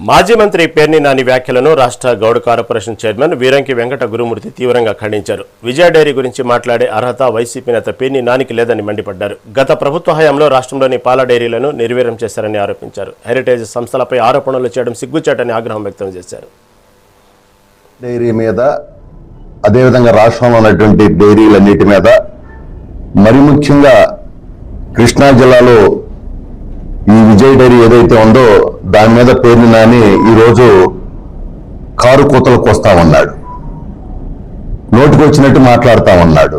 మాజీ మంత్రి పేర్ని నాని వ్యాఖ్యలను రాష్ట్ర గౌడ్ కార్పొరేషన్ చైర్మన్ వీరంకి వెంకట గురుమూర్తి తీవ్రంగా ఖండించారు. విజయ డైరీ గురించి మాట్లాడే అర్హత వైసీపీ నేత పేర్ని నానికి లేదని మండిపడ్డారు. గత ప్రభుత్వ హయాంలో రాష్ట్రంలోని పాల డైరీలను నిర్వీర్యం చేశారని ఆరోపించారు. హెరిటేజ్ సంస్థలపై ఆరోపణలు చేయడం సిగ్గుచేటని ఆగ్రహం వ్యక్తం చేశారు. డైరీ మీద అదేవిధంగా రాష్ట్రంలో ఉన్నటువంటి డైరీలన్నిటి మీద మరి ముఖ్యంగా కృష్ణా జిల్లాలో ఈ విజయ్ డైరీ ఏదైతే ఉందో దాని మీద పేర్ని నాని ఈరోజు కారు కూతలకు వస్తామన్నాడు, నోటికి వచ్చినట్టు మాట్లాడుతా ఉన్నాడు.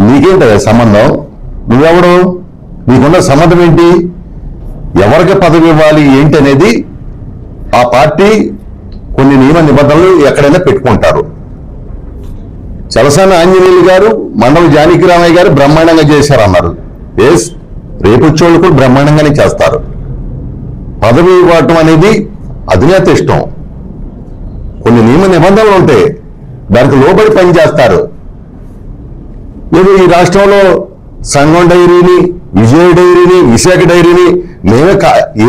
నీకేంట సంబంధం? నువ్వెవడు? నీకున్న సంబంధం ఏంటి? ఎవరికి పదవి ఇవ్వాలి ఏంటి అనేది ఆ పార్టీ కొన్ని నియమ నిబంధనలు ఎక్కడైనా పెట్టుకుంటారు. చలసాని ఆంజనేయులు గారు, మండలి జానకిరామయ్య గారు బ్రహ్మాండంగా చేశారన్నారు. రేపు వచ్చేవాళ్ళు కూడా బ్రహ్మాండంగానే చేస్తారు. పదవి ఇవ్వటం అనేది అధినేత ఇష్టం. కొన్ని నియమ నిబంధనలు ఉంటాయి, దానికి లోబడి పనిచేస్తారు. లేదు ఈ రాష్ట్రంలో సంఘం డైరీని, విజయ డైరీని, విశాఖ డైరీని మేమే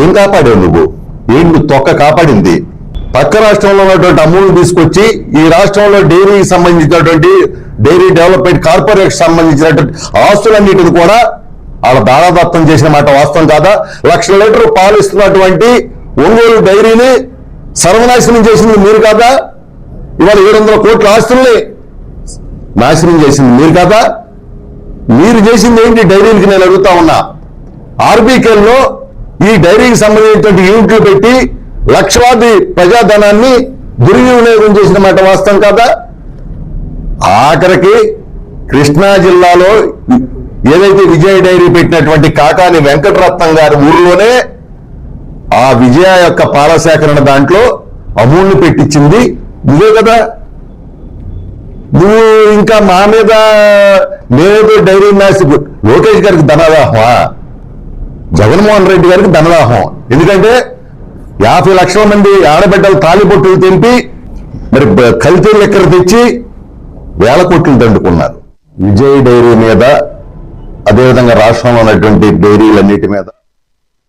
ఏం కాపాడావు నువ్వు? ఏంటి తొక్క కాపాడింది? పక్క రాష్ట్రంలో ఉన్నటువంటి అమూల్ తీసుకొచ్చి ఈ రాష్ట్రంలో డైరీకి సంబంధించినటువంటి డైరీ డెవలప్మెంట్ కార్పొరేషన్ సంబంధించినటువంటి ఆస్తులన్నిటిని కూడా వాళ్ళ దారాదత్తం చేసిన మాట వాస్తవం కాదా? 1,00,000 లీటర్లు పాలు ఇస్తున్నటువంటి ఒంగోలు డైరీని సర్వనాశనం చేసింది మీరు కాదా? ఇవాళ 700 కోట్ల ఆస్తుల్ని నాశనం చేసింది మీరు కాదా? మీరు చేసింది ఏంటి డైరీలకి నేను అడుగుతా ఉన్నా. ఆర్బీకేల్లో ఈ డైరీకి సంబంధించినటువంటి యూనిట్లు పెట్టి లక్షలాది ప్రజాధనాన్ని దుర్వినియోగం చేసిన మాట వాస్తవం కాదా? ఆఖరికి కృష్ణా జిల్లాలో ఏదైతే విజయ డైరీ పెట్టినటువంటి కాకాని వెంకటరత్నం గారి ఊరిలోనే ఆ విజయ యొక్క పాల సేకరణ దాంట్లో అమూల్ని పెట్టించింది నువ్వే కదా. నువ్వు ఇంకా మా మీద నేనేదో డైరీ నాసి లోకేష్ గారికి ధనదాహమా? జగన్మోహన్ రెడ్డి గారికి ధనదాహం. ఎందుకంటే 50 లక్షల మంది ఆడబిడ్డలు తాలిబొట్టులు తెంపి మరి కల్తీ లెక్కలు తెచ్చి 1,000 కోట్లు దండుకున్నారు. విజయ్ డైరీ మీద అదేవిధంగా రాష్ట్రంలో ఉన్నటువంటి డైరీలన్నిటి మీద